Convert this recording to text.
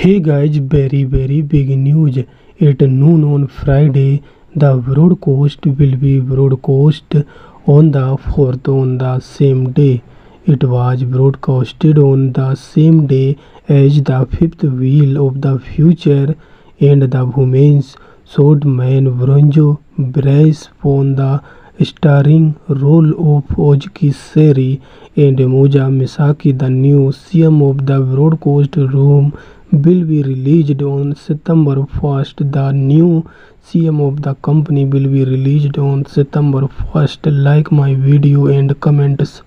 Hey guys, very big news. At noon on Friday, the broadcast will be broadcast on the 4th on the same day. It was broadcasted on the same day as the fifth wheel of the future, and the women's showed man Bronzo brace on the starring role of Ojki Seri and Moja Misaki. The new CM of the broadcast room will be released on September 1st. The new CM of the company will be released on September 1st. Like my video and comments.